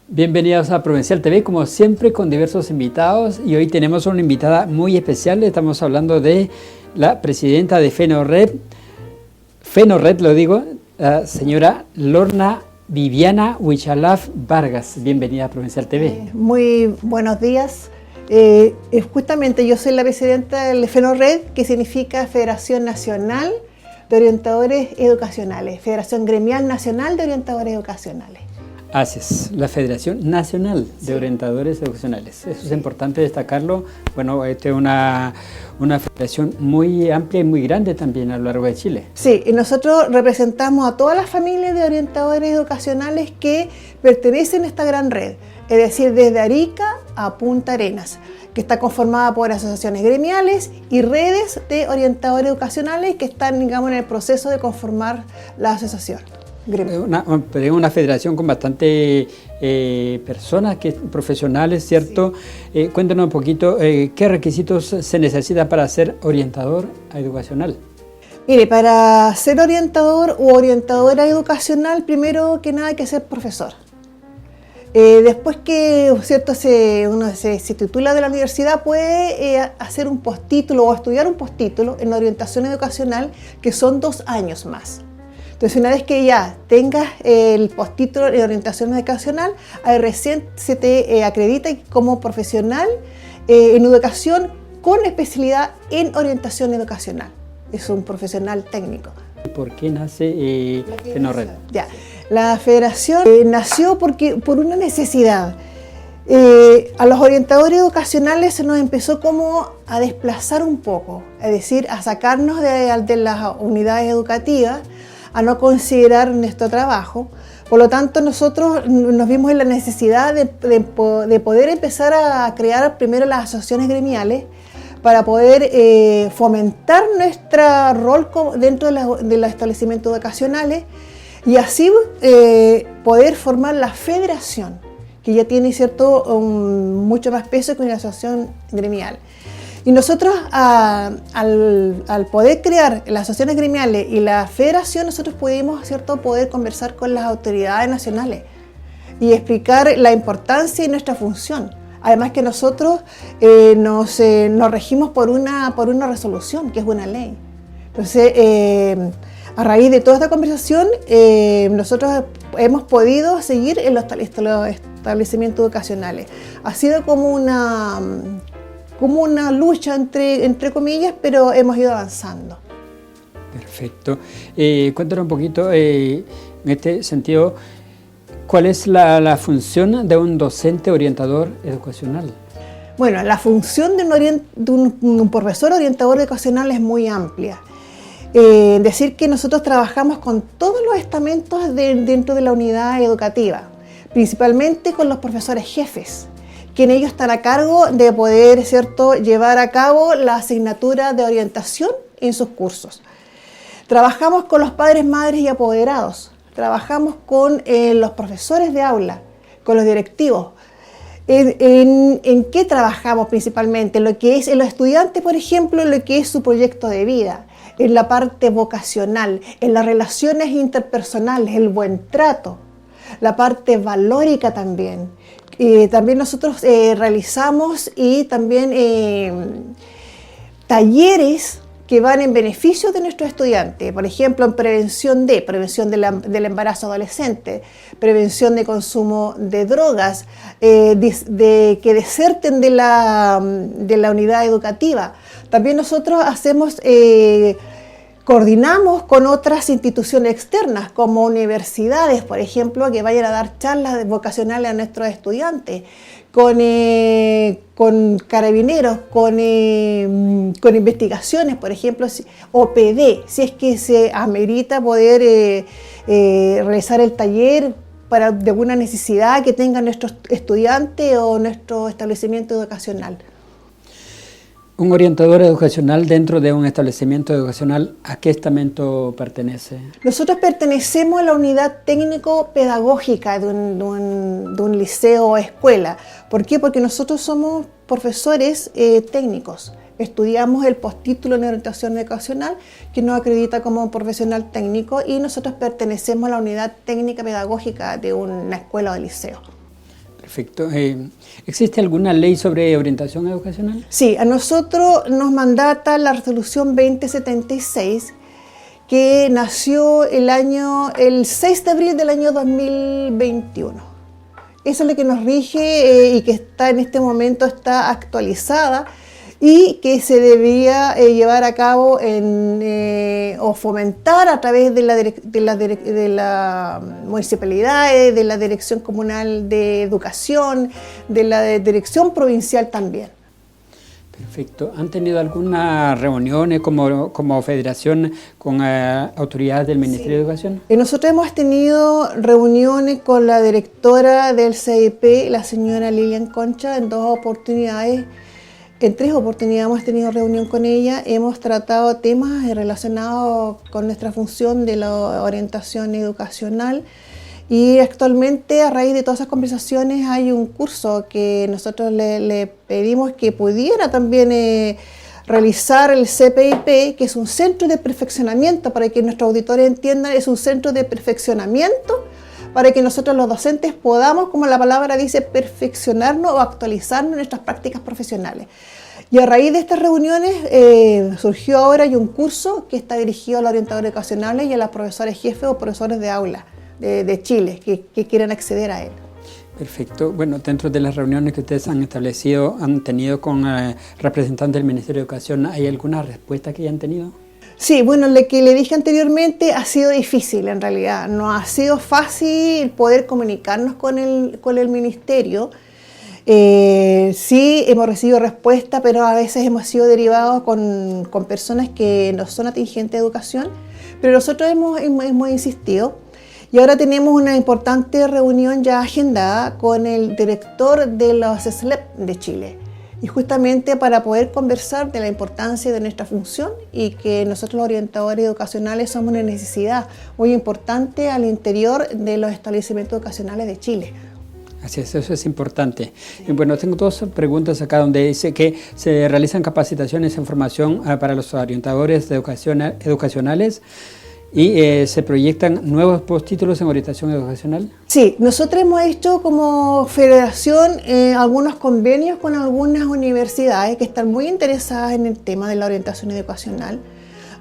Bienvenidos a Provincial TV, como siempre con diversos invitados, y hoy tenemos una invitada muy especial. Estamos hablando de la presidenta de FENORRED, la señora Lorna Viviana Huichalaf Vargas. Bienvenida a Provincial TV. Muy buenos días. Justamente yo soy la presidenta del FENORRED, que significa Federación Nacional de Orientadores Educacionales, Federación Gremial Nacional de Orientadores Educacionales. Así es, la Federación Nacional de Orientadores Educacionales. Eso es importante destacarlo. Bueno, esta es una federación muy amplia y muy grande también a lo largo de Chile. Sí, y nosotros representamos a todas las familias de orientadores educacionales que pertenecen a esta gran red, es decir, desde Arica a Punta Arenas, que está conformada por asociaciones gremiales y redes de orientadores educacionales que están, digamos, en el proceso de conformar la asociación. Una federación con bastante personas, profesionales, ¿cierto? Sí. Cuéntanos un poquito, ¿qué requisitos se necesitan para ser orientador educacional? Mire, para ser orientador o orientadora educacional, primero que nada hay que ser profesor. Después que, ¿cierto?, uno se titula de la universidad, puede hacer un postítulo o estudiar un postítulo en orientación educacional, que son 2 años más. Entonces, una vez que ya tengas el postítulo en orientación educacional, ahí recién se te acredita como profesional en educación con especialidad en orientación educacional. Es un profesional técnico. ¿Por qué nace FENORRED? Ya, la federación nació por una necesidad. A los orientadores educacionales se nos empezó como a desplazar un poco, es decir, a sacarnos de las unidades educativas, a no considerar nuestro trabajo. Por lo tanto, nosotros nos vimos en la necesidad de poder empezar a crear primero las asociaciones gremiales para poder fomentar nuestro rol dentro de los establecimientos educacionales y así poder formar la federación, que ya tiene mucho más peso que una asociación gremial. Y nosotros, al poder crear las asociaciones gremiales y la federación, nosotros pudimos, poder conversar con las autoridades nacionales y explicar la importancia y nuestra función. Además que nosotros nos regimos por una resolución, que es una ley. Entonces, a raíz de toda esta conversación, nosotros hemos podido seguir en los establecimientos educacionales. Ha sido como una lucha entre comillas, pero hemos ido avanzando. Perfecto. Cuéntanos un poquito, en este sentido, ¿cuál es la función de un docente orientador educacional? Bueno, la función de un profesor orientador educacional es muy amplia. Decir que nosotros trabajamos con todos los estamentos dentro de la unidad educativa, principalmente con los profesores jefes, quienes ellos están a cargo de poder, llevar a cabo la asignatura de orientación en sus cursos. Trabajamos con los padres, madres y apoderados. Trabajamos con los profesores de aula, con los directivos. ¿En qué trabajamos principalmente? Lo que es el estudiante, por ejemplo, lo que es su proyecto de vida, en la parte vocacional, en las relaciones interpersonales, el buen trato, la parte valórica también. También nosotros realizamos y también talleres que van en beneficio de nuestros estudiantes, por ejemplo, en prevención del embarazo adolescente, prevención de consumo de drogas, de que deserten de la unidad educativa. También nosotros coordinamos con otras instituciones externas, como universidades, por ejemplo, que vayan a dar charlas vocacionales a nuestros estudiantes, con carabineros, con investigaciones, por ejemplo, OPD, si es que se amerita poder realizar el taller de alguna necesidad que tengan nuestros estudiantes o nuestro establecimiento educacional. Un orientador educacional dentro de un establecimiento educacional, ¿a qué estamento pertenece? Nosotros pertenecemos a la unidad técnico-pedagógica de un liceo o escuela. ¿Por qué? Porque nosotros somos profesores técnicos. Estudiamos el postítulo en orientación educacional, que nos acredita como profesional técnico, y nosotros pertenecemos a la unidad técnica pedagógica de una escuela o liceo. Perfecto. ¿Existe alguna ley sobre orientación educacional? Sí, a nosotros nos mandata la resolución 2076, que nació el 6 de abril del año 2021. Eso es lo que nos rige y que está en este momento está actualizada y que se debía llevar a cabo o fomentar a través de la municipalidad, de la Dirección Comunal de Educación, de la Dirección Provincial también. Perfecto. ¿Han tenido algunas reuniones como federación con autoridades del Ministerio de Educación? Nosotros hemos tenido reuniones con la directora del CIP, la señora Lilian Concha, en 2 oportunidades. En 3 oportunidades hemos tenido reunión con ella. Hemos tratado temas relacionados con nuestra función de la orientación educacional. Y actualmente, a raíz de todas esas conversaciones, hay un curso que nosotros le pedimos que pudiera también realizar el CPIP, que es un centro de perfeccionamiento, para que nuestros auditores entiendan, es un centro de perfeccionamiento para que nosotros los docentes podamos, como la palabra dice, perfeccionarnos o actualizarnos en nuestras prácticas profesionales. Y a raíz de estas reuniones surgió ahora un curso que está dirigido a los orientadores educacionales y a los profesores jefes o profesores de aula de Chile que quieran acceder a él. Perfecto. Bueno, dentro de las reuniones que ustedes han tenido con representantes del Ministerio de Educación, ¿hay alguna respuesta que hayan tenido? Sí, bueno, lo que le dije anteriormente ha sido difícil en realidad. No ha sido fácil poder comunicarnos con el Ministerio. Sí, hemos recibido respuesta, pero a veces hemos sido derivados con personas que no son atingentes de educación, pero nosotros hemos insistido. Y ahora tenemos una importante reunión ya agendada con el director de los SLEP de Chile. Y justamente para poder conversar de la importancia de nuestra función y que nosotros los orientadores educacionales somos una necesidad muy importante al interior de los establecimientos educacionales de Chile. Así es, eso es importante. Bueno, tengo 2 preguntas acá donde dice que se realizan capacitaciones en formación para los orientadores educacionales y se proyectan nuevos postítulos en orientación educacional. Sí, nosotros hemos hecho como federación algunos convenios con algunas universidades que están muy interesadas en el tema de la orientación educacional.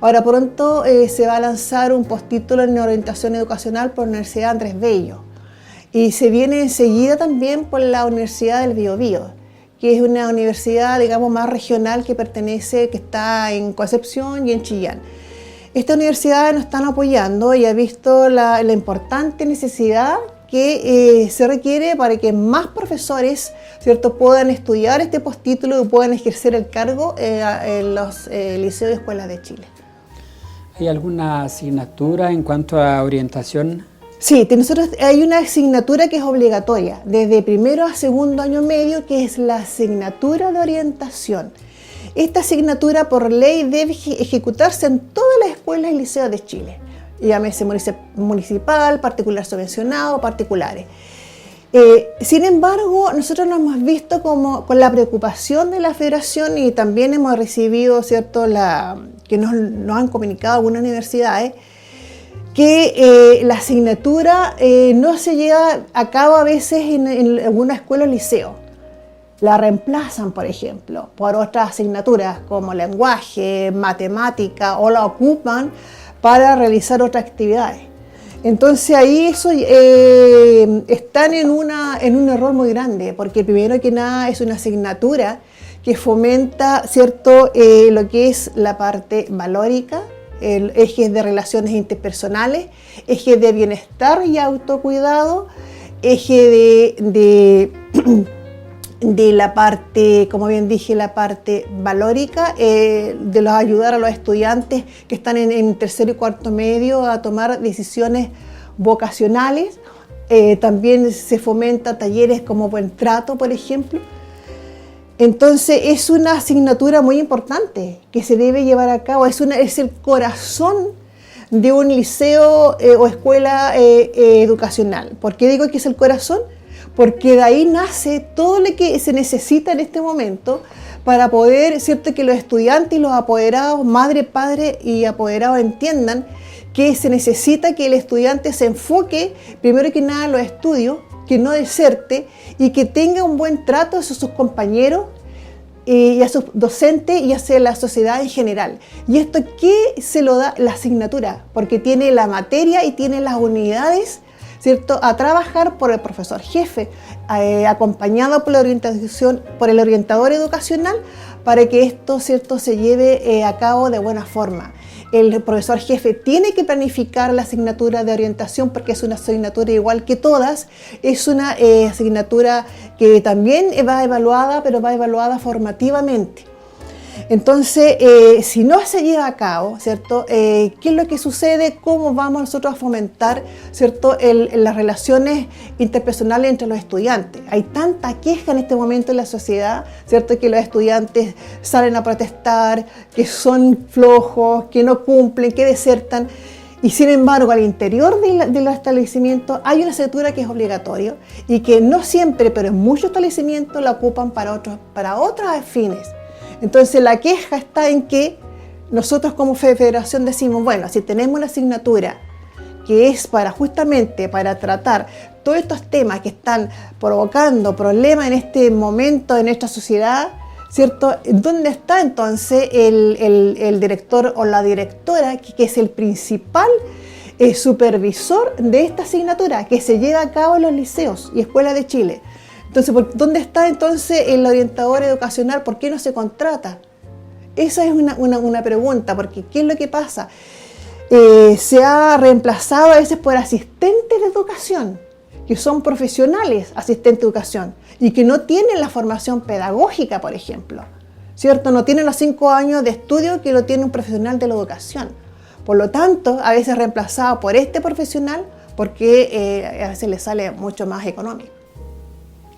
Ahora pronto se va a lanzar un postítulo en orientación educacional por la Universidad Andrés Bello y se viene enseguida también por la Universidad del Biobío, que es una universidad, digamos, más regional que está en Concepción y en Chillán. Estas universidades nos están apoyando y ha visto la importante necesidad que se requiere para que más profesores, ¿cierto?, puedan estudiar este postítulo y puedan ejercer el cargo en los liceos y escuelas de Chile. ¿Hay alguna asignatura en cuanto a orientación? Sí, nosotros hay una asignatura que es obligatoria, desde primero a segundo año medio, que es la asignatura de orientación. Esta asignatura por ley debe ejecutarse en todas las escuelas y liceos de Chile, llámese municipal, particular subvencionado, particulares. Sin embargo, nosotros nos hemos visto con la preocupación de la federación y también hemos recibido, ¿cierto?, que nos han comunicado algunas universidades, que la asignatura no se lleva a cabo a veces en alguna escuela o liceo. La reemplazan, por ejemplo, por otras asignaturas como lenguaje, matemática, o la ocupan para realizar otras actividades. Entonces ahí están en un error muy grande, porque primero que nada es una asignatura que fomenta, ¿cierto?, lo que es la parte valórica, el eje de relaciones interpersonales, eje de bienestar y autocuidado, eje de la parte, como bien dije, la parte valórica, de ayudar a los estudiantes que están en tercero y cuarto medio a tomar decisiones vocacionales. También se fomenta talleres como buen trato, por ejemplo. Entonces es una asignatura muy importante que se debe llevar a cabo, es el corazón de un liceo o escuela educacional. ¿Por qué digo que es el corazón? Porque de ahí nace todo lo que se necesita en este momento para poder, ¿cierto?, que los estudiantes y los apoderados, madre, padre y apoderados entiendan que se necesita que el estudiante se enfoque primero que nada en los estudios, que no deserte y que tenga un buen trato hacia sus compañeros y a sus docentes y hacia la sociedad en general. ¿Y esto qué se lo da? La asignatura, porque tiene la materia y tiene las unidades, ¿cierto?, a trabajar por el profesor jefe, acompañado por la orientación, por el orientador educacional, para que esto, ¿cierto?, se lleve a cabo de buena forma. El profesor jefe tiene que planificar la asignatura de orientación porque es una asignatura igual que todas, es una asignatura que también va evaluada, pero va evaluada formativamente. Entonces, si no se lleva a cabo, ¿cierto? ¿Qué es lo que sucede? ¿Cómo vamos nosotros a fomentar, ¿cierto?, las relaciones interpersonales entre los estudiantes? Hay tanta queja en este momento en la sociedad, ¿cierto?, que los estudiantes salen a protestar, que son flojos, que no cumplen, que desertan. Y sin embargo, al interior de los establecimientos hay una asignatura que es obligatoria y que no siempre, pero en muchos establecimientos la ocupan para otros fines. Entonces la queja está en que nosotros como federación decimos, bueno, si tenemos una asignatura que es justamente para tratar todos estos temas que están provocando problemas en este momento en nuestra sociedad, ¿cierto? ¿Dónde está entonces el director o la directora que es el principal supervisor de esta asignatura que se lleva a cabo en los liceos y escuelas de Chile? Entonces, ¿dónde está entonces el orientador educacional? ¿Por qué no se contrata? Esa es una pregunta, porque ¿qué es lo que pasa? Se ha reemplazado a veces por asistentes de educación, que son profesionales asistentes de educación y que no tienen la formación pedagógica, por ejemplo, ¿cierto? No tienen los 5 años de estudio que lo tiene un profesional de la educación. Por lo tanto, a veces reemplazado por este profesional porque a veces le sale mucho más económico.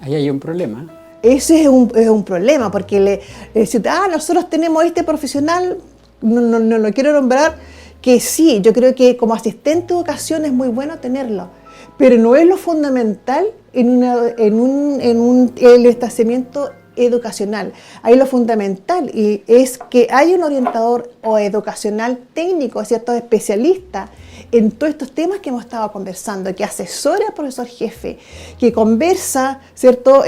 Ahí hay un problema. Ese es un problema, porque nosotros tenemos este profesional, no lo quiero nombrar, que sí, yo creo que como asistente de educación es muy bueno tenerlo, pero no es lo fundamental en el establecimiento educacional. Ahí lo fundamental y es que hay un orientador o educacional técnico, ¿cierto?, especialista en todos estos temas que hemos estado conversando, que asesora al profesor jefe, que conversa, ¿cierto?,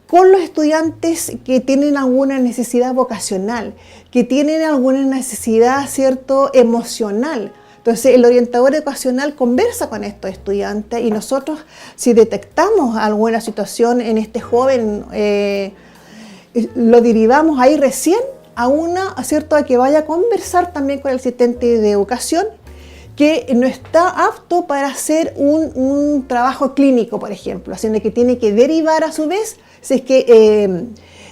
con los estudiantes que tienen alguna necesidad vocacional, que tienen alguna necesidad, ¿cierto?, emocional. Entonces, el orientador educacional conversa con estos estudiantes y nosotros, si detectamos alguna situación en este joven, lo derivamos ahí recién ¿cierto?, a que vaya a conversar también con el asistente de educación que no está apto para hacer un trabajo clínico, por ejemplo, haciendo que tiene que derivar a su vez, si es que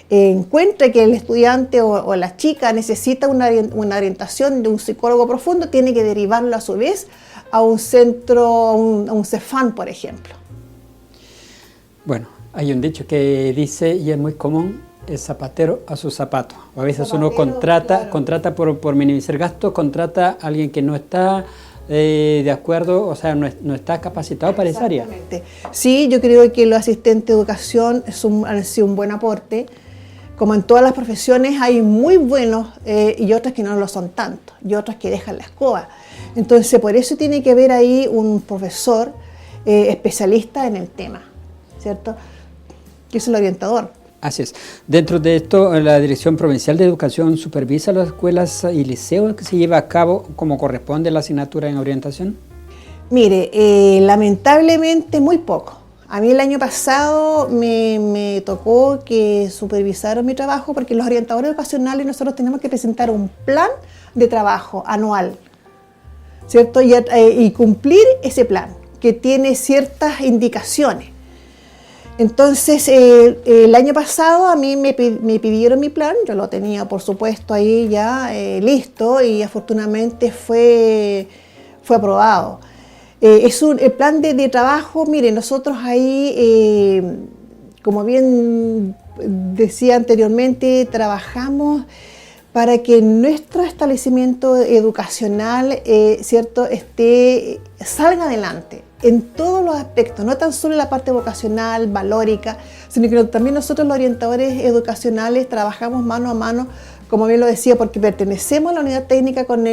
encuentra que el estudiante o la chica necesita una orientación de un psicólogo profundo, tiene que derivarlo a su vez a un centro, a un CEFAM, por ejemplo. Bueno, hay un dicho que dice, y es muy común, el zapatero a su zapato. A veces uno contrata por minimizar gastos, contrata a alguien que no está de acuerdo, o sea, no está capacitado para esa área. Sí, yo creo que los asistentes de educación han sido un buen aporte. Como en todas las profesiones hay muy buenos y otras que no lo son tanto, y otras que dejan la escoba. Entonces, por eso tiene que haber ahí un profesor especialista en el tema, ¿cierto? Que es el orientador. Así es. Dentro de esto, la Dirección Provincial de Educación supervisa las escuelas y liceos que se lleva a cabo como corresponde la asignatura en orientación. Mire, lamentablemente muy poco. A mí el año pasado me tocó que supervisaron mi trabajo porque los orientadores educacionales nosotros tenemos que presentar un plan de trabajo anual, ¿cierto? Y cumplir ese plan que tiene ciertas indicaciones. Entonces, el año pasado a mí me pidieron mi plan, yo lo tenía por supuesto ahí ya listo y afortunadamente fue aprobado. Es el plan de trabajo, mire, nosotros ahí, como bien decía anteriormente, trabajamos para que nuestro establecimiento educacional, ¿cierto?, salga adelante en todos los aspectos, no tan solo en la parte vocacional, valórica, sino que también nosotros los orientadores educacionales trabajamos mano a mano, como bien lo decía, porque pertenecemos a la unidad técnica con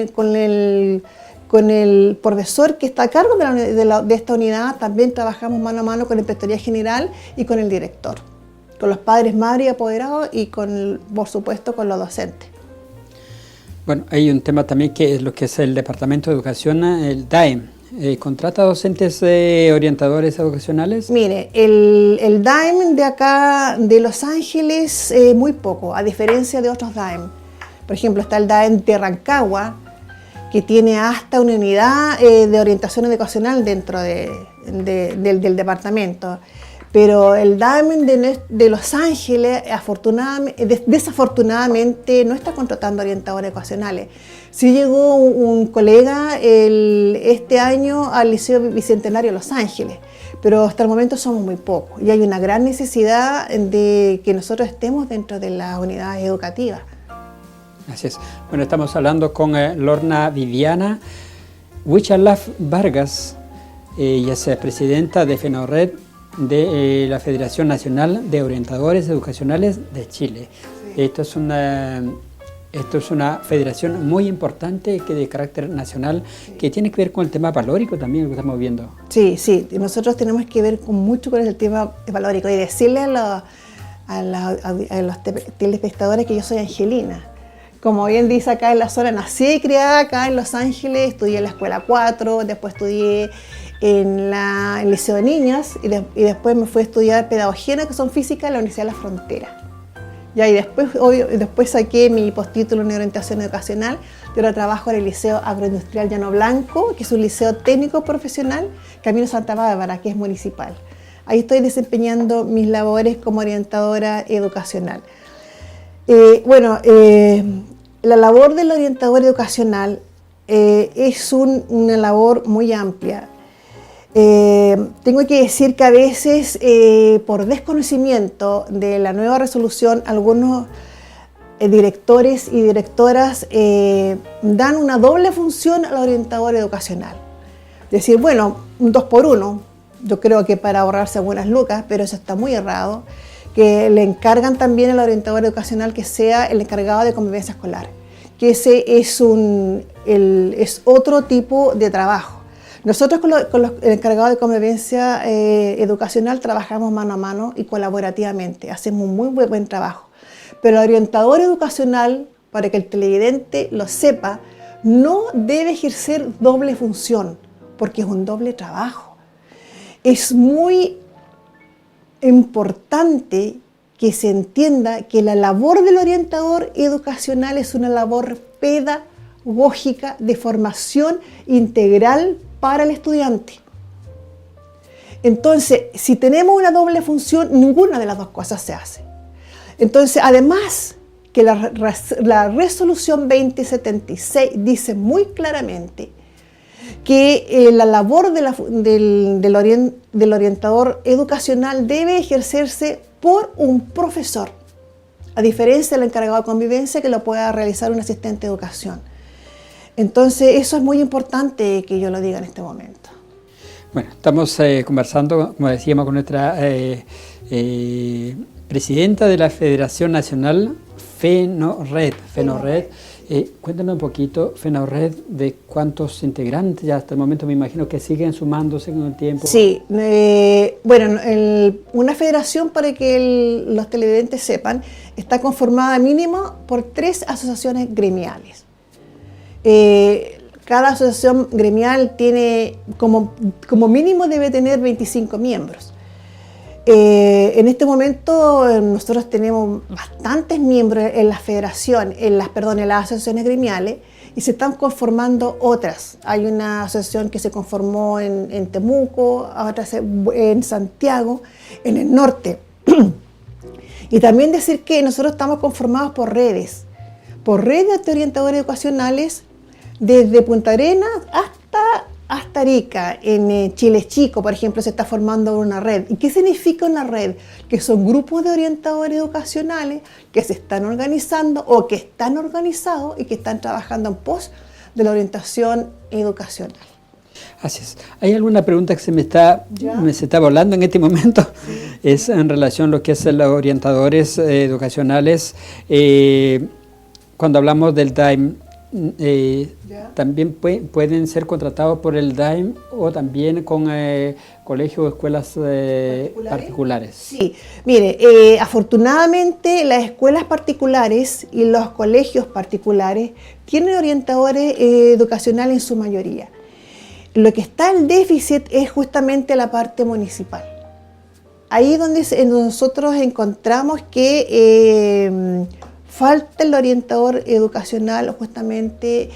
con el profesor que está a cargo de esta unidad. También trabajamos mano a mano con la Inspectoría General y con el director, con los padres, madres y apoderados y por supuesto con los docentes. Bueno, hay un tema también que es lo que es el Departamento de Educación, el DAEM. ¿Contrata docentes orientadores educacionales? Mire, el DAEM de acá, de Los Ángeles, muy poco, a diferencia de otros DAEM. Por ejemplo, está el DAEM de Rancagua, que tiene hasta una unidad de orientación educacional dentro del departamento. Pero el DAEM de Los Ángeles, desafortunadamente, no está contratando orientadores educacionales. Sí llegó un colega este año al Liceo Bicentenario de Los Ángeles, pero hasta el momento somos muy pocos y hay una gran necesidad de que nosotros estemos dentro de las unidades educativas. Así es. Bueno, estamos hablando con Lorna Viviana Huichalaf Vargas, ella es presidenta de FENORED, de la Federación Nacional de Orientadores Educacionales de Chile. Sí. Esto es una federación muy importante que de carácter nacional, sí, que tiene que ver con el tema valórico también, lo que estamos viendo. Sí, sí, nosotros tenemos que ver mucho con el tema valórico y decirle a los telespectadores que yo soy angelina. Como bien dice acá en la zona, nací y criada acá en Los Ángeles, estudié en la Escuela 4, después estudié en el Liceo de Niñas y después me fui a estudiar Pedagogía en Educación Física en la Universidad de la Frontera. Y después saqué mi postítulo en orientación educacional y ahora trabajo en el Liceo Agroindustrial Llano Blanco, que es un liceo técnico profesional, Camino Santa Bárbara, que es municipal. Ahí estoy desempeñando mis labores como orientadora educacional. La labor del orientador educacional es una labor muy amplia. Tengo que decir que a veces, por desconocimiento de la nueva resolución, algunos directores y directoras dan una doble función al orientador educacional. Es decir, bueno, un 2 por 1, yo creo que para ahorrarse algunas lucas, pero eso está muy errado, que le encargan también al orientador educacional que sea el encargado de convivencia escolar, que ese es otro tipo de trabajo. Nosotros con los encargados de convivencia educacional trabajamos mano a mano y colaborativamente, hacemos un muy buen trabajo. Pero el orientador educacional, para que el televidente lo sepa, no debe ejercer doble función, porque es un doble trabajo. Es muy importante que se entienda que la labor del orientador educacional es una labor pedagógica de formación integral para el estudiante. Entonces, si tenemos una doble función, ninguna de las dos cosas se hace. Entonces, además que la resolución 2076 dice muy claramente que la labor del orientador educacional debe ejercerse por un profesor, a diferencia del encargado de convivencia que lo pueda realizar un asistente de educación. Entonces, eso es muy importante que yo lo diga en este momento. Bueno, estamos conversando, como decíamos, con nuestra presidenta de la Federación Nacional, FENORED. Cuéntanos un poquito, FENORED, de cuántos integrantes ya hasta el momento, me imagino que siguen sumándose con el tiempo. Sí, una federación, para que los televidentes sepan, está conformada mínimo por 3 asociaciones gremiales. Cada asociación gremial tiene, como mínimo debe tener 25 miembros. En este momento nosotros tenemos bastantes miembros en la federación, en las asociaciones gremiales, y se están conformando otras. Hay una asociación que se conformó en Temuco, otras en Santiago, en el norte. Y también decir que nosotros estamos conformados por redes de orientadores educacionales, desde Punta Arenas hasta Arica. En Chile Chico, por ejemplo, se está formando una red. ¿Y qué significa una red? Que son grupos de orientadores educacionales que se están organizando o que están organizados y que están trabajando en pos de la orientación educacional. Así es. ¿Hay alguna pregunta que se me está volando en este momento? Sí. Es en relación a lo que es los orientadores educacionales. Cuando hablamos del DAEM, también pueden ser contratados por el DAEM o también con colegios o escuelas particulares. Sí, mire, afortunadamente las escuelas particulares y los colegios particulares tienen orientadores educacionales en su mayoría. Lo que está el déficit es justamente la parte municipal. Ahí es donde nosotros encontramos que falta el orientador educacional justamente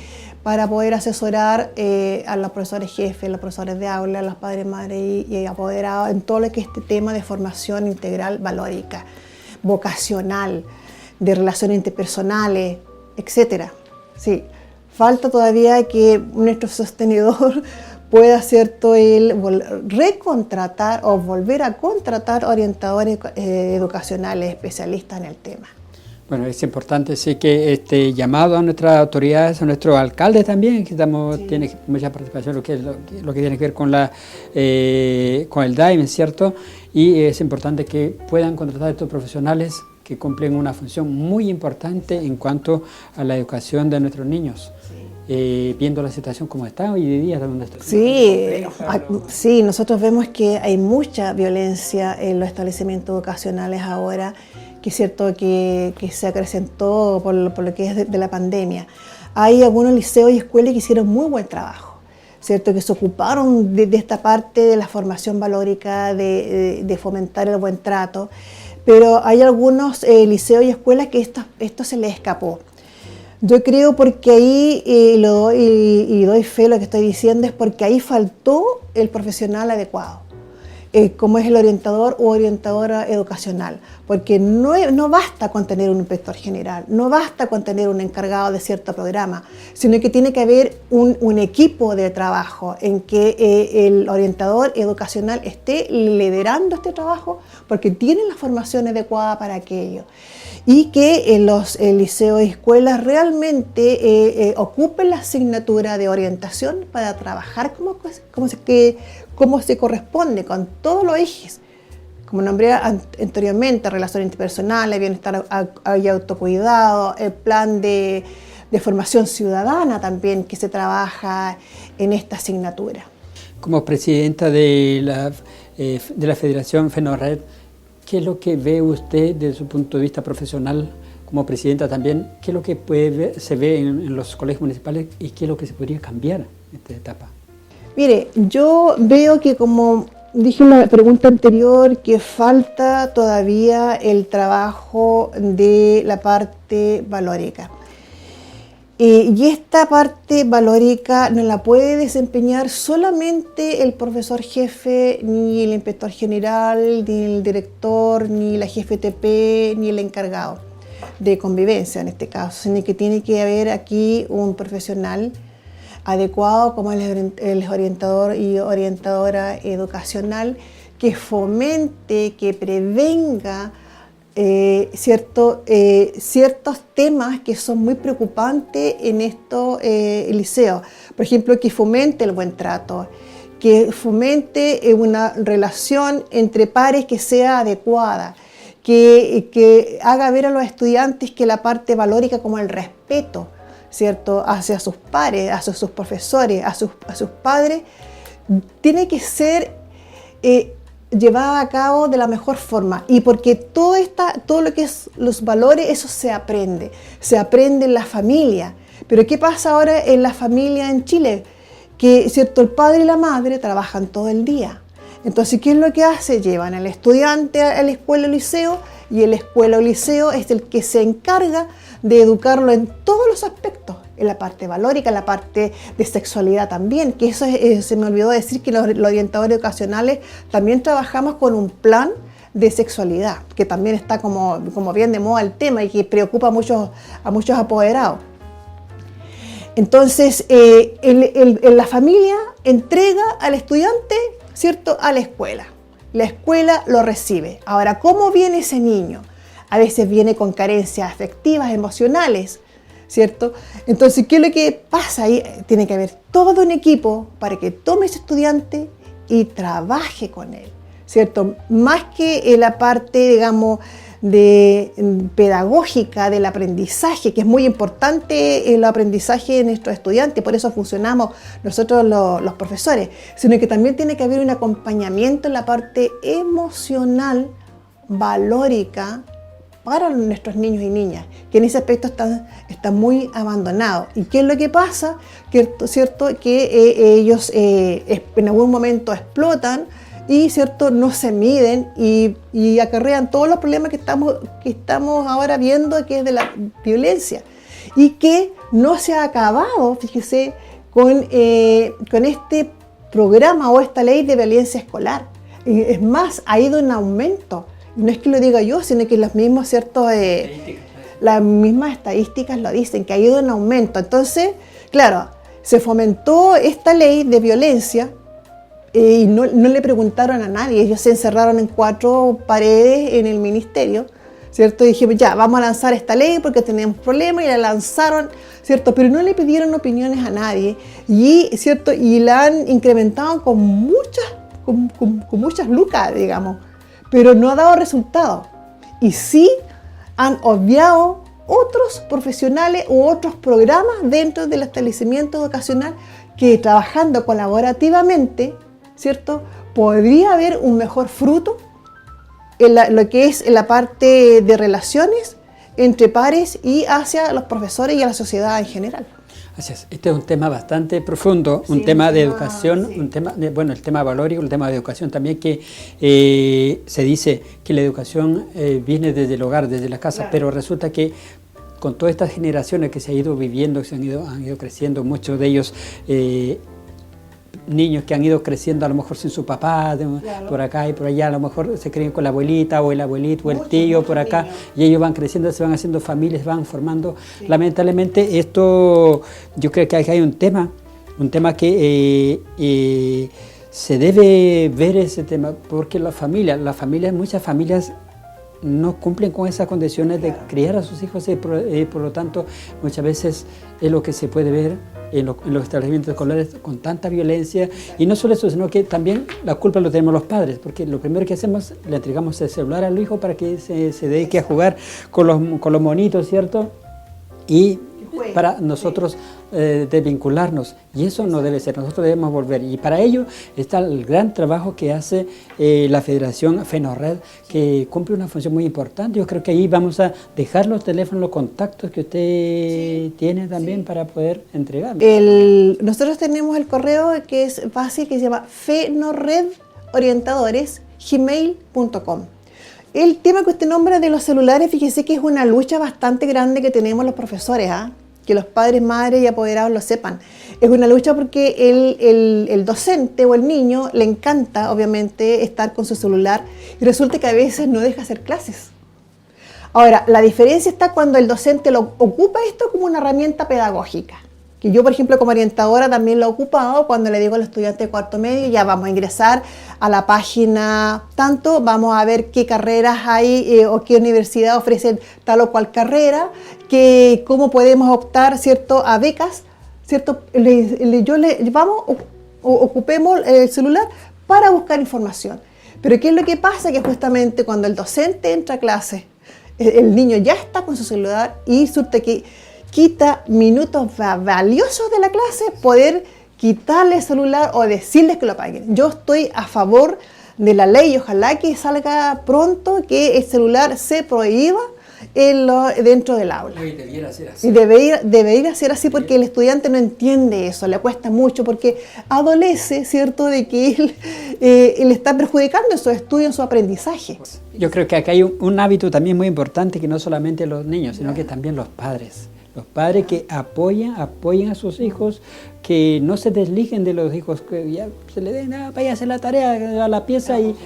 para poder asesorar a los profesores jefes, los profesores de aula, los padres, madres y apoderados en todo lo que es este tema de formación integral valórica, vocacional, de relaciones interpersonales, etc. Sí, falta todavía que nuestro sostenedor pueda, ¿cierto?, él recontratar o volver a contratar orientadores educacionales especialistas en el tema. Bueno, es importante, sí, que este llamado a nuestras autoridades, a nuestros alcaldes también, que tiene mucha participación lo que tiene que ver con el DAEM, ¿cierto? Y es importante que puedan contratar a estos profesionales que cumplen una función muy importante en cuanto a la educación de nuestros niños. Viendo la situación como está hoy día. Donde está. Sí, nosotros vemos que hay mucha violencia en los establecimientos educacionales ahora, que es cierto que se acrecentó por lo que es de la pandemia. Hay algunos liceos y escuelas que hicieron muy buen trabajo, ¿cierto?, que se ocuparon de esta parte de la formación valórica, de fomentar el buen trato, pero hay algunos liceos y escuelas que esto se les escapó. Yo creo porque ahí, y doy fe a lo que estoy diciendo, es porque ahí faltó el profesional adecuado, como es el orientador o orientadora educacional, porque no basta con tener un inspector general, no basta con tener un encargado de cierto programa, sino que tiene que haber un equipo de trabajo en que el orientador educacional esté liderando este trabajo porque tiene la formación adecuada para aquello. Y que los liceos y escuelas realmente ocupen la asignatura de orientación para trabajar como se corresponde con todos los ejes, como nombré anteriormente, relaciones interpersonales, bienestar y autocuidado, el plan de formación ciudadana también que se trabaja en esta asignatura. Como presidenta de la Federación FENORRED, ¿qué es lo que ve usted desde su punto de vista profesional como presidenta también? ¿Qué es lo que se ve en los colegios municipales y qué es lo que se podría cambiar en esta etapa? Mire, yo veo que, como dije en la pregunta anterior, que falta todavía el trabajo de la parte valórica. Y esta parte valórica no la puede desempeñar solamente el profesor jefe, ni el inspector general, ni el director, ni la jefe TP, ni el encargado de convivencia en este caso, sino que tiene que haber aquí un profesional adecuado como el orientador y orientadora educacional que fomente, que prevenga ciertos temas que son muy preocupantes en estos liceos. Por ejemplo, que fomente el buen trato, que fomente una relación entre pares que sea adecuada, que haga ver a los estudiantes que la parte valórica como el respeto, ¿cierto?, hacia sus pares, hacia sus profesores, a sus padres, tiene que ser llevada a cabo de la mejor forma, y porque todo lo que es los valores, eso se aprende en la familia. Pero ¿qué pasa ahora en la familia en Chile? Que, ¿cierto?, el padre y la madre trabajan todo el día. Entonces, ¿qué es lo que hace? Llevan al estudiante a la escuela o liceo, y el escuela o liceo es el que se encarga de educarlo en todos los aspectos, en la parte valórica, en la parte de sexualidad también, que eso se me olvidó decir que los orientadores educacionales también trabajamos con un plan de sexualidad, que también está como bien de moda el tema y que preocupa a muchos apoderados. Entonces, la familia entrega al estudiante, ¿cierto?, a la escuela lo recibe. Ahora, ¿cómo viene ese niño? A veces viene con carencias afectivas, emocionales, ¿cierto? Entonces, ¿qué es lo que pasa ahí? Tiene que haber todo un equipo para que tome ese estudiante y trabaje con él, ¿cierto? Más que la parte, digamos, pedagógica del aprendizaje, que es muy importante el aprendizaje de nuestros estudiantes, por eso funcionamos nosotros los profesores, sino que también tiene que haber un acompañamiento en la parte emocional, valórica, para nuestros niños y niñas, que en ese aspecto están muy abandonados. ¿Y qué es lo que pasa? ¿Cierto? Que ellos en algún momento explotan y ¿cierto? No se miden y acarrean todos los problemas que estamos ahora viendo, que es de la violencia. Y que no se ha acabado, fíjese, con este programa o esta ley de violencia escolar. Es más, ha ido en aumento. No es que lo diga yo, sino que las mismas, ¿cierto? Las mismas estadísticas lo dicen, que ha ido en aumento. Entonces, claro, se fomentó esta ley de violencia y no le preguntaron a nadie. Ellos se encerraron en 4 paredes en el ministerio, ¿cierto? Y dijimos, ya, vamos a lanzar esta ley porque tenemos problemas, y la lanzaron, ¿cierto? Pero no le pidieron opiniones a nadie y, ¿cierto? Y la han incrementado con muchas lucas, digamos, pero no ha dado resultado. Y sí han obviado otros profesionales u otros programas dentro del establecimiento educacional que, trabajando colaborativamente, ¿cierto?, podría haber un mejor fruto en lo que es en la parte de relaciones entre pares y hacia los profesores y a la sociedad en general. Así es. Este es un tema bastante profundo, un tema de educación, sí. Un tema el tema valórico, el tema de educación también, que se dice que la educación viene desde el hogar, desde la casa, claro. Pero resulta que con todas estas generaciones que se han ido viviendo, han ido creciendo, muchos de ellos niños que han ido creciendo a lo mejor sin su papá, claro. Por acá y por allá, a lo mejor se crían con la abuelita o el abuelito o el tío por acá, niños. Y ellos van creciendo, se van haciendo familias, van formando. Sí. Lamentablemente esto, yo creo que hay un tema que se debe ver ese tema, porque muchas familias no cumplen con esas condiciones de criar a sus hijos y por lo tanto muchas veces es lo que se puede ver en los establecimientos escolares con tanta violencia. Y no solo eso, sino que también la culpa lo tenemos los padres, porque lo primero que hacemos, le entregamos el celular al hijo para que se dedique a jugar con los monitos, ¿cierto? Y para nosotros desvincularnos, y eso no debe ser, nosotros debemos volver, y para ello está el gran trabajo que hace la Federación FENORRED, que cumple una función muy importante. Yo creo que ahí vamos a dejar los teléfonos, los contactos que usted tiene también para poder entregar. Nosotros tenemos el correo que es fácil, que se llama fenorredorientadores@gmail.com. El tema que usted nombra de los celulares, fíjese que es una lucha bastante grande que tenemos los profesores, que los padres, madres y apoderados lo sepan. Es una lucha porque el docente o el niño le encanta, obviamente, estar con su celular y resulta que a veces no deja hacer clases. Ahora, la diferencia está cuando el docente lo ocupa esto como una herramienta pedagógica. Que yo, por ejemplo, como orientadora también lo he ocupado cuando le digo al estudiante de cuarto medio, ya vamos a ingresar a la página tanto, vamos a ver qué carreras hay o qué universidad ofrecen tal o cual carrera, cómo podemos optar, ¿cierto?, a becas, ¿cierto? Ocupemos el celular para buscar información. Pero ¿qué es lo que pasa? Que justamente cuando el docente entra a clase, el niño ya está con su celular y resulta que quita minutos valiosos de la clase poder quitarle el celular o decirles que lo apaguen. Yo estoy a favor de la ley y ojalá que salga pronto que el celular se prohíba dentro del aula. Y debiera ser así. Y debería ser así porque el estudiante no entiende eso, le cuesta mucho porque adolece, ¿cierto?, de que él está perjudicando en su estudio, en su aprendizaje. Yo creo que acá hay un hábito también muy importante que no solamente los niños, sino que también los padres. Los padres que apoyen a sus hijos, que no se desliguen de los hijos, que ya se le den, vaya a hacer la tarea, a la pieza, y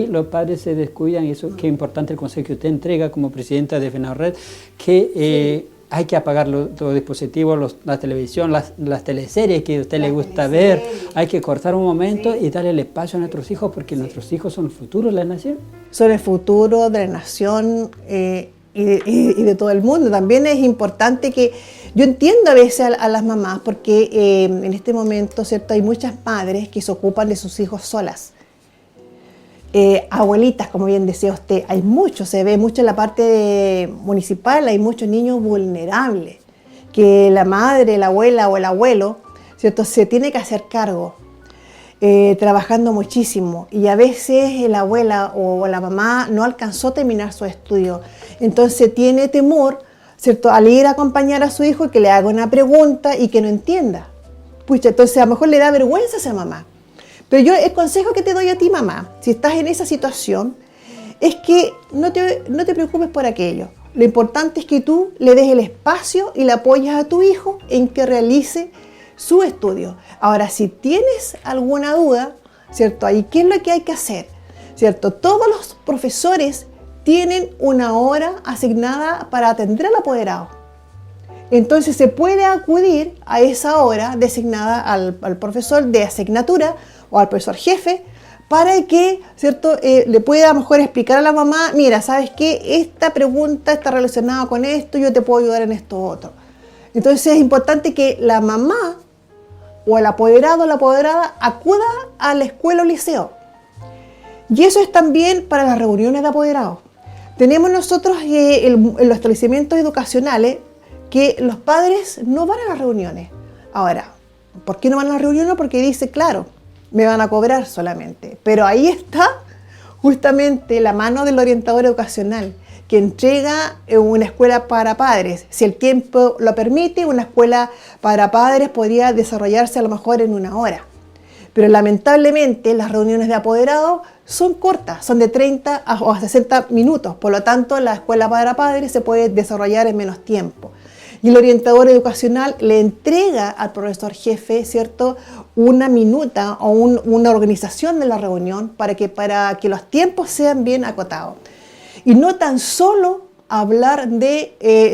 los padres se descuidan. Y eso, qué importante el consejo que usted entrega como presidenta de FENORRED, que hay que apagar los dispositivos, la televisión, las teleseries que a usted le gusta ver, hay que cortar un momento y darle el espacio a nuestros hijos, porque nuestros hijos son el futuro de la nación. Son el futuro de la nación, y de todo el mundo. También es importante que yo entiendo a veces a las mamás porque en este momento, ¿cierto?, hay muchas madres que se ocupan de sus hijos solas abuelitas, como bien decía usted, hay muchos, se ve mucho en la parte municipal, hay muchos niños vulnerables, que la madre, la abuela o el abuelo, ¿cierto?, se tiene que hacer cargo, trabajando muchísimo, y a veces la abuela o la mamá no alcanzó a terminar su estudio, entonces tiene temor, ¿cierto?, al ir a acompañar a su hijo y que le haga una pregunta y que no entienda. Pucha, entonces a lo mejor le da vergüenza a esa mamá. Pero yo el consejo que te doy a ti, mamá, si estás en esa situación, es que no te preocupes por aquello. Lo importante es que tú le des el espacio y le apoyes a tu hijo en que realice su estudio. Ahora, si tienes alguna duda, ¿cierto? Ahí, ¿qué es lo que hay que hacer? ¿Cierto? Todos los profesores tienen una hora asignada para atender al apoderado. Entonces se puede acudir a esa hora designada al profesor de asignatura o al profesor jefe para que, ¿cierto?, le pueda a lo mejor explicar a la mamá, mira, ¿sabes qué? Esta pregunta está relacionada con esto, yo te puedo ayudar en esto otro. Entonces es importante que la mamá o el apoderado o la apoderada acuda a la escuela o liceo. Y eso es también para las reuniones de apoderados. Tenemos nosotros en los establecimientos educacionales que los padres no van a las reuniones. Ahora, ¿por qué no van a las reuniones? Porque dice, claro, me van a cobrar solamente. Pero ahí está justamente la mano del orientador educacional, que entrega una escuela para padres. Si el tiempo lo permite, una escuela para padres podría desarrollarse a lo mejor en 1 hora. Pero lamentablemente las reuniones de apoderados son cortas, son de 30 o 60 minutos. Por lo tanto, la escuela para padres se puede desarrollar en menos tiempo. Y el orientador educacional le entrega al profesor jefe, ¿cierto?, una minuta o una organización de la reunión para que los tiempos sean bien acotados. Y no tan solo hablar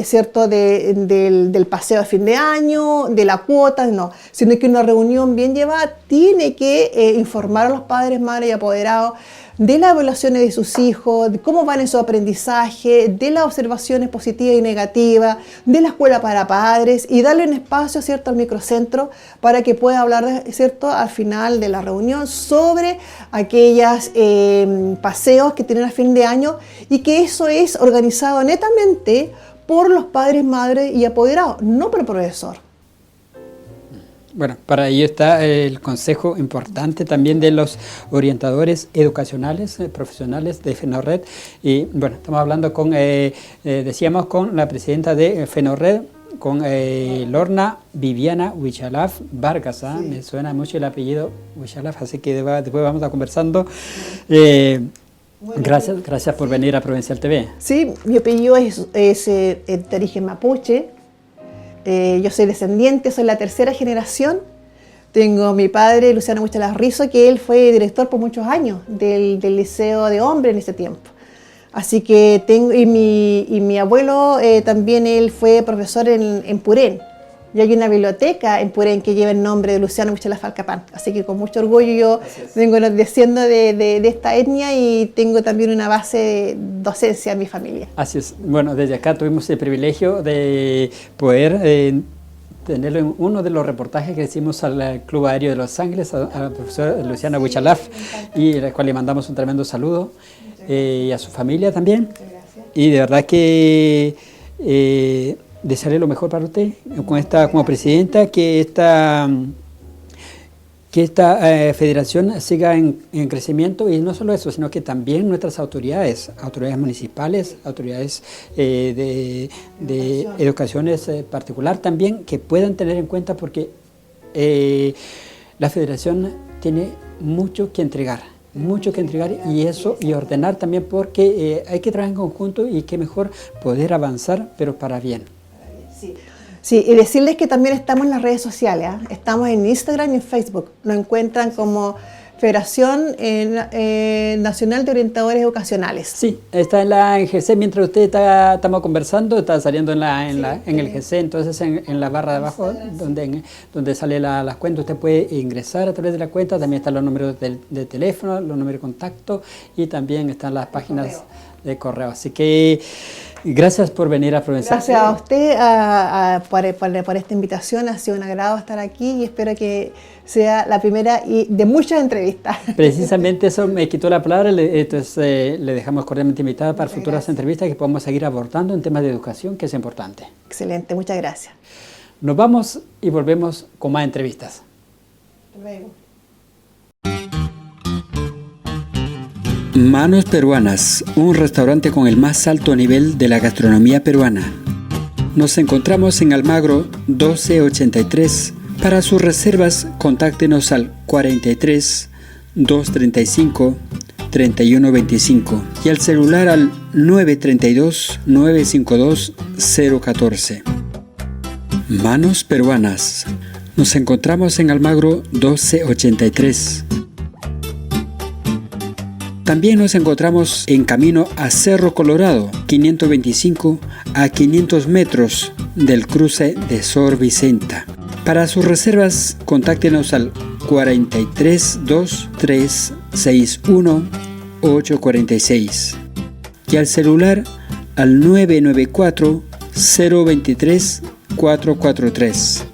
¿cierto?, del paseo de fin de año, de la cuota, no, sino que una reunión bien llevada tiene que informar a los padres, madres y apoderados de las evaluaciones de sus hijos, de cómo van en su aprendizaje, de las observaciones positivas y negativas, de la escuela para padres, y darle un espacio, ¿cierto?, al microcentro para que pueda hablar, ¿cierto?, al final de la reunión sobre aquellos paseos que tienen a fin de año, y que eso es organizado netamente por los padres, madres y apoderados, no por el profesor. Bueno, para ello está el consejo importante también de los orientadores educacionales, profesionales de FENORRED. Y bueno, estamos hablando decíamos, con la presidenta de FENORRED, con Lorna Viviana Huichalaf Vargas. Sí. Me suena mucho el apellido Huichalaf, así que después vamos a conversando. Bueno, gracias por venir a Provincial TV. Sí, mi apellido es de origen mapuche. Yo soy descendiente, soy la 3ª generación. Tengo mi padre, Luciano Huichalaf Rizo, que él fue director por muchos años del Liceo de Hombres en ese tiempo. Así que mi abuelo también él fue profesor en Purén. Y hay una biblioteca en Purén que lleva el nombre de Luciano Huichalaf Alcapán. Así que con mucho orgullo yo vengo desciendo de esta etnia y tengo también una base de docencia en mi familia. Así es. Bueno, desde acá tuvimos el privilegio de poder tenerlo en uno de los reportajes que hicimos al Club Aéreo de Los Ángeles, al profesor Luciano Huichalaf, y al cual le mandamos un tremendo saludo, y a su familia también. Y de verdad que desearle lo mejor para usted como presidenta, que esta federación siga en crecimiento, y no solo eso, sino que también nuestras autoridades municipales, autoridades de educaciones particular también, que puedan tener en cuenta, porque la federación tiene mucho que entregar, y ordenar también, porque hay que trabajar en conjunto, y qué mejor poder avanzar, pero para bien. Sí, y decirles que también estamos en las redes sociales, ¿eh? Estamos en Instagram y en Facebook. Nos encuentran como Federación Nacional de Orientadores Educacionales. Sí, está en el GC, mientras estamos conversando, está saliendo en el GC, entonces en la barra de abajo, donde sale las cuentas, usted puede ingresar a través de la cuenta, también están los números de teléfono, los números de contacto, y también están las páginas de correo. Así que gracias por venir a Provenza. Gracias a usted por esta invitación. Ha sido un agrado estar aquí y espero que sea la primera de muchas entrevistas. Precisamente eso me quitó la palabra, entonces le dejamos cordialmente invitada para Muchas futuras gracias. entrevistas que podamos seguir abordando en temas de educación, que es importante. Excelente, muchas gracias. Nos vamos y volvemos con más entrevistas. Hasta luego. Manos Peruanas, un restaurante con el más alto nivel de la gastronomía peruana. Nos encontramos en Almagro 1283. Para sus reservas, contáctenos al 43 235 3125 y al celular al 932 952 014. Manos Peruanas. Nos encontramos en Almagro 1283. También nos encontramos en camino a Cerro Colorado, 525 a 500 metros del cruce de Sor Vicenta. Para sus reservas, contáctenos al 43 2361 846 y al celular al 994 023 443.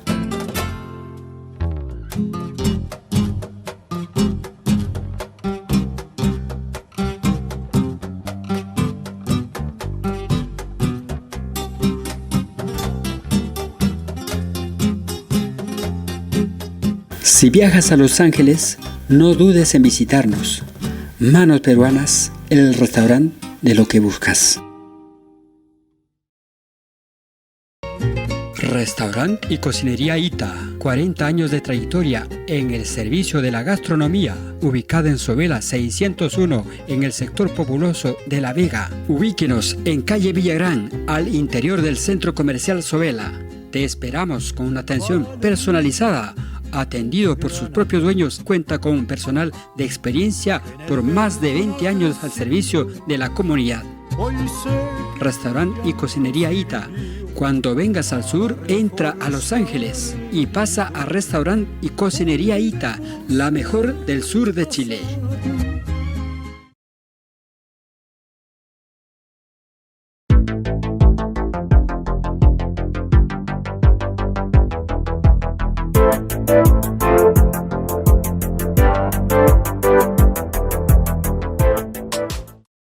Si viajas a Los Ángeles, no dudes en visitarnos. Manos Peruanas, el restaurante de lo que buscas. Restaurante y Cocinería Ita, 40 años de trayectoria en el servicio de la gastronomía, ubicada en Sovela 601 en el sector populoso de La Vega. Ubíquenos en calle Villagrán, al interior del centro comercial Sovela. Te esperamos con una atención personalizada. Atendido por sus propios dueños, cuenta con un personal de experiencia por más de 20 años al servicio de la comunidad. Restaurante y Cocinería Ita. Cuando vengas al sur, entra a Los Ángeles y pasa a Restaurante y Cocinería Ita, la mejor del sur de Chile.